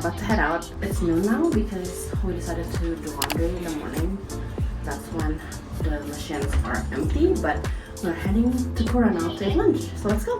about to head out. It's noon now because we decided to do laundry in the morning. That's when the machines are empty, but we're heading to Kura now to eat lunch. So let's go.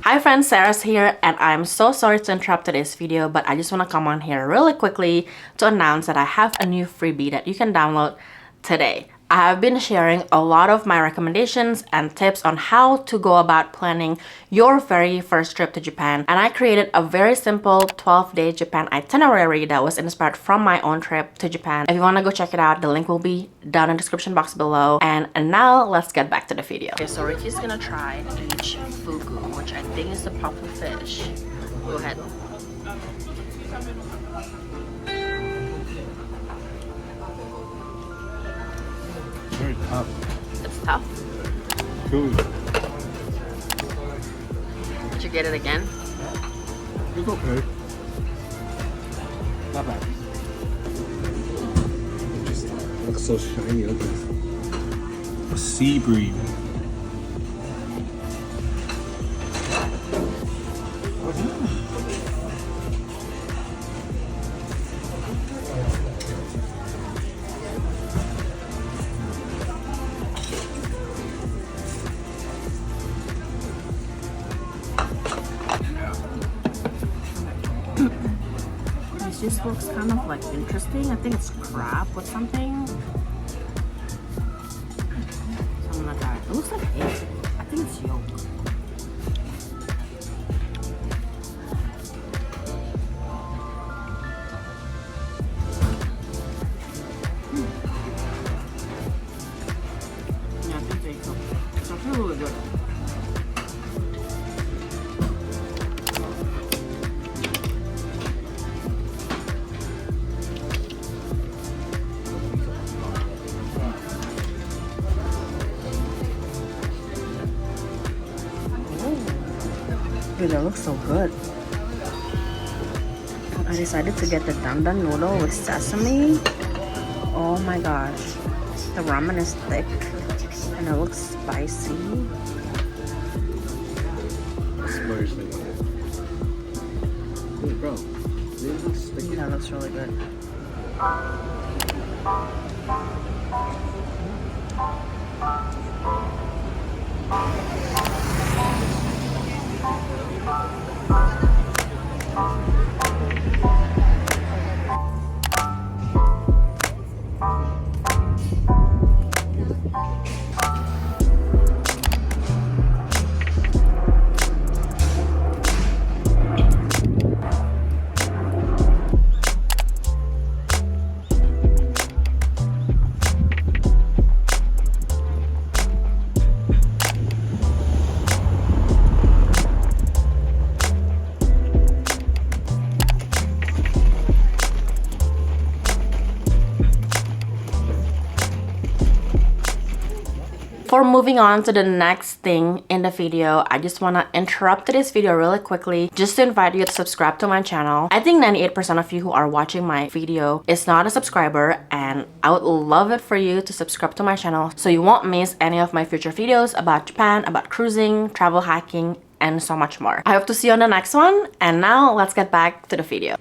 Hi friends, Sarah's here, and I'm so sorry to interrupt today's video, but I just want to come on here really quickly to announce that I have a new freebie that you can download today. I have been sharing a lot of my recommendations and tips on how to go about planning your very first trip to Japan, and I created a very simple 12-day Japan itinerary that was inspired from my own trip to Japan. If you want to go check it out, the link will be down in the description box below. And now let's get back to the video. Okay, so Ricky's gonna try each fugu, which I think is the puffer fish. Go ahead. Very tough. It's tough. Good. Did you get it again? It's okay. Not bad. It just looks so shiny. Look at this. A sea bream. This looks kind of like interesting. I think it's crab with something. So I'm gonna try it. It looks like egg. I think it's yolk. Yeah, I think it's yolk. It's actually really good. Dude, that looks so good. I decided to get the dandan noodle with sesame. Oh my gosh. The ramen is thick and it looks spicy. Spicy. Hey, bro. That looks really good. Before moving on to the next thing in the video, I just want to interrupt this video really quickly just to invite you to subscribe to my channel. I think 98% of you who are watching my video is not a subscriber, and I would love it for you to subscribe to my channel so you won't miss any of my future videos about Japan, about cruising, travel hacking, and so much more. I hope to see you on the next one, and now let's get back to the video.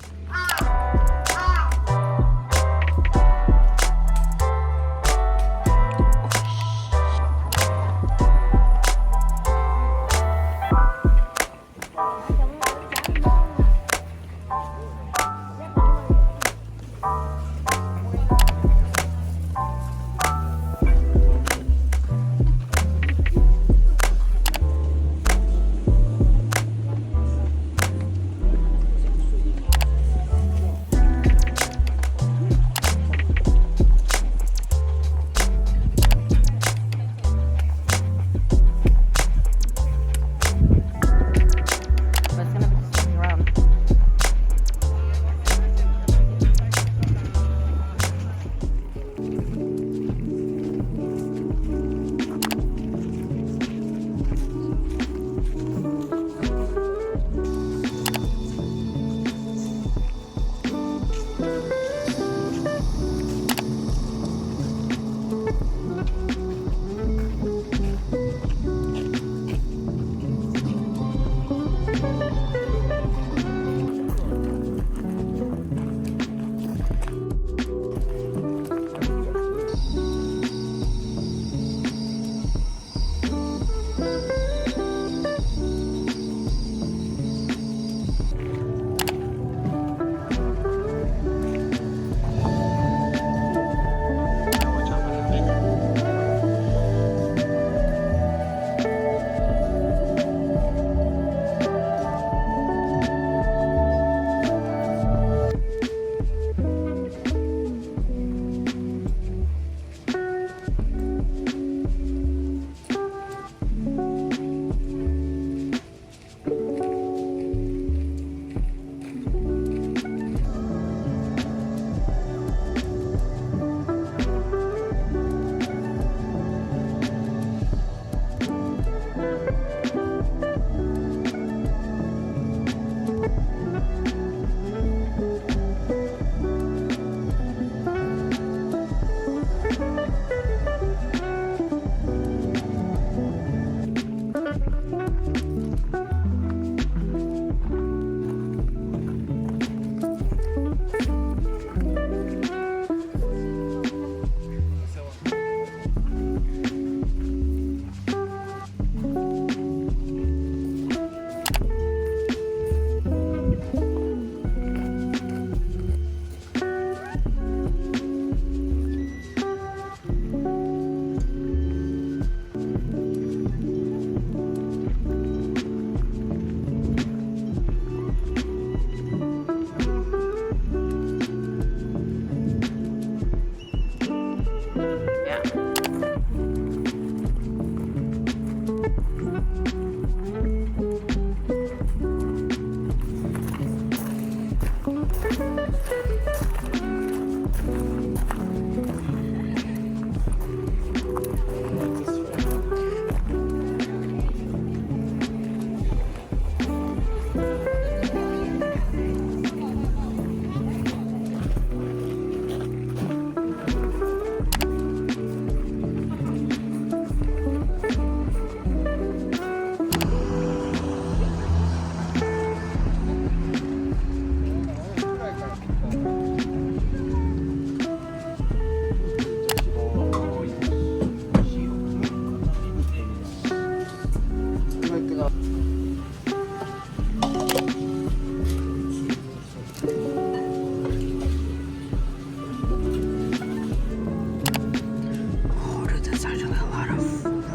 Oh, dude, that's actually a lot of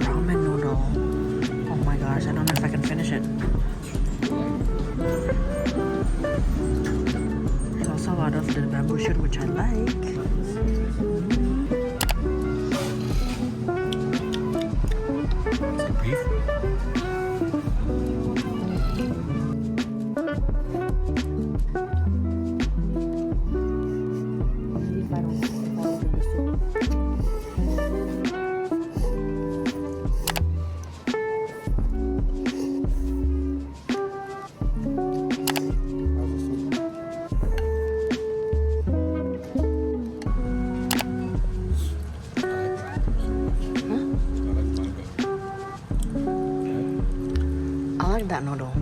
ramen noodle. Oh my gosh, I don't know if I can finish it. There's also a lot of the bamboo shoot, which I like. Beef. I like that noodle.